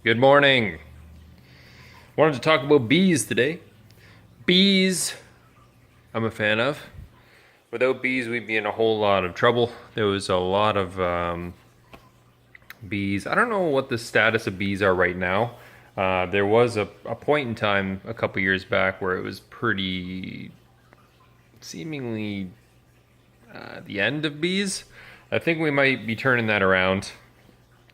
Good morning. Wanted to talk about bees today. Bees, I'm a fan of. Without bees, we'd be in a whole lot of trouble. There was a lot of bees. I don't know what the status of bees are right now. There was a point in time a couple years back where it was pretty seemingly the end of bees. I think we might be turning that around,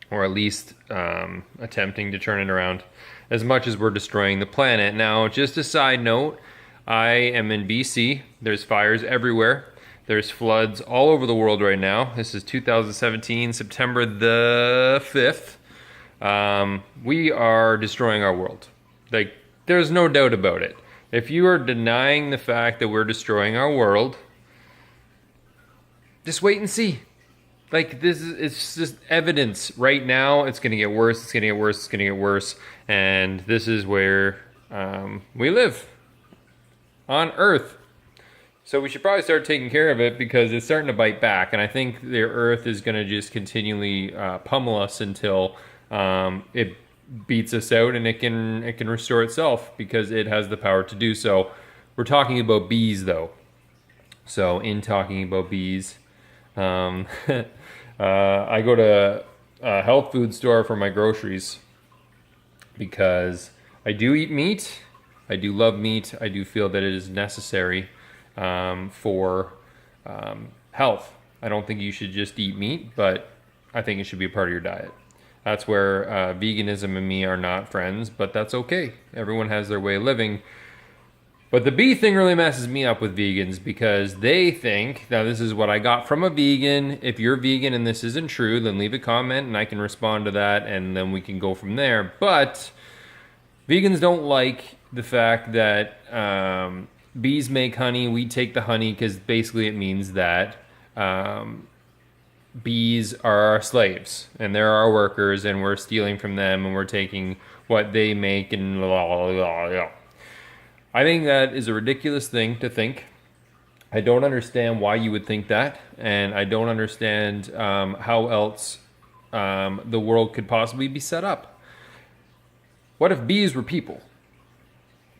or at least attempting to turn it around, as much as we're destroying the planet. Now, just a side note, I am in BC. There's fires everywhere. There's floods all over the world right now. This is 2017, September the 5th. We are destroying our world. Like, there's no doubt about it. If you are denying the fact that we're destroying our world, just wait and see. Like, it's just evidence right now. It's going to get worse. It's going to get worse. It's going to get worse. And this is where we live on Earth. So we should probably start taking care of it because it's starting to bite back. And I think the Earth is going to just continually pummel us until it beats us out, and it can restore itself because it has the power to do so. We're talking about bees, though. So in talking about bees, I go to a health food store for my groceries because I do eat meat. I do love meat. I do feel that it is necessary for health. I don't think you should just eat meat, but I think it should be a part of your diet. That's where veganism and me are not friends, but that's okay. Everyone has their way of living. But the bee thing really messes me up with vegans because they think, now this is what I got from a vegan. If you're vegan and this isn't true, then leave a comment and I can respond to that and then we can go from there. But vegans don't like the fact that bees make honey. We take the honey because basically it means that bees are our slaves and they're our workers and we're stealing from them and we're taking what they make and blah, blah, blah, blah. I think that is a ridiculous thing to think. I don't understand why you would think that, and I don't understand how else the world could possibly be set up. What if bees were people,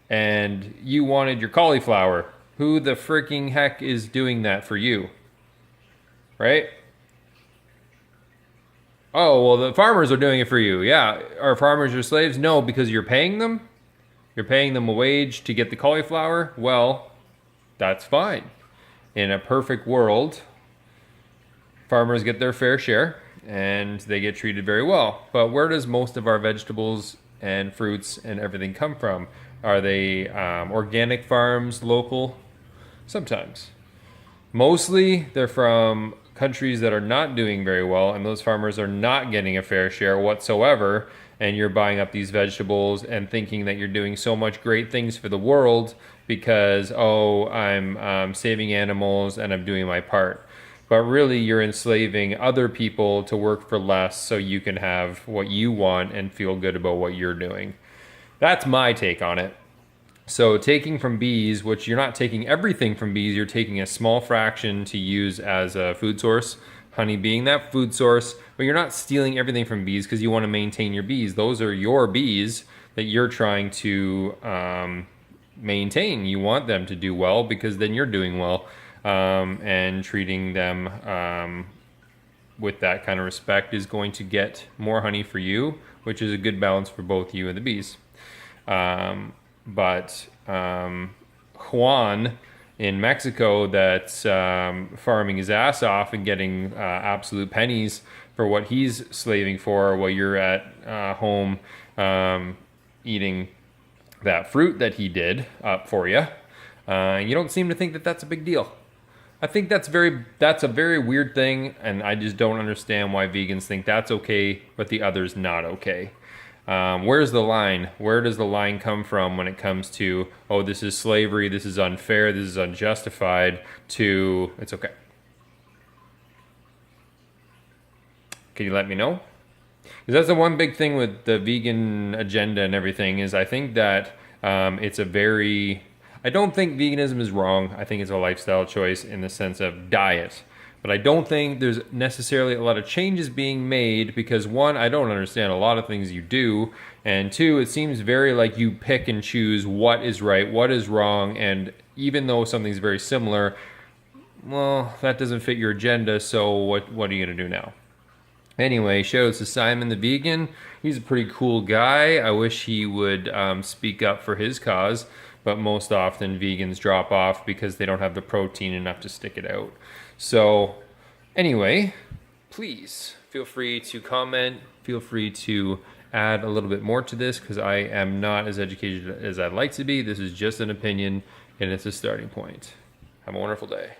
and you wanted your cauliflower? Who the freaking heck is doing that for you? Right? Oh, well, the farmers are doing it for you. Yeah. Are farmers your slaves? No, because you're paying them. You're paying them a wage to get the cauliflower? Well, that's fine. In a perfect world, farmers get their fair share and they get treated very well. But where does most of our vegetables and fruits and everything come from? Are they organic farms, local? Sometimes. Mostly they're from countries that are not doing very well, and those farmers are not getting a fair share whatsoever. And you're buying up these vegetables and thinking that you're doing so much great things for the world because, oh, I'm saving animals and I'm doing my part. But really, you're enslaving other people to work for less so you can have what you want and feel good about what you're doing. That's my take on it. So taking from bees, which you're not taking everything from bees, you're taking a small fraction to use as a food source, honey being that food source, but you're not stealing everything from bees because you want to maintain your bees. Those are your bees that you're trying to maintain. You want them to do well because then you're doing well, and treating them with that kind of respect is going to get more honey for you, which is a good balance for both you and the bees. But Juan in Mexico that's farming his ass off and getting absolute pennies for what he's slaving for while you're at home eating that fruit that he did up for you. You don't seem to think that that's a big deal. I think that's a very weird thing, and I just don't understand why vegans think that's okay, but the other's not okay. Where's the line? Where does the line come from when it comes to, oh, this is slavery, this is unfair, this is unjustified, to it's okay? Can you let me know? Because that's the one big thing with the vegan agenda and everything is I think that it's a very... I don't think veganism is wrong. I think it's a lifestyle choice in the sense of diet. But I don't think there's necessarily a lot of changes being made because one, I don't understand a lot of things you do, and two, it seems very like you pick and choose what is right, what is wrong, and even though something's very similar, well, that doesn't fit your agenda, so what are you going to do now? Anyway, shout out to Simon the Vegan. He's a pretty cool guy. I wish he would speak up for his cause, but most often vegans drop off because they don't have the protein enough to stick it out. So anyway, please feel free to comment. Feel free to add a little bit more to this because I am not as educated as I'd like to be. This is just an opinion and it's a starting point. Have a wonderful day.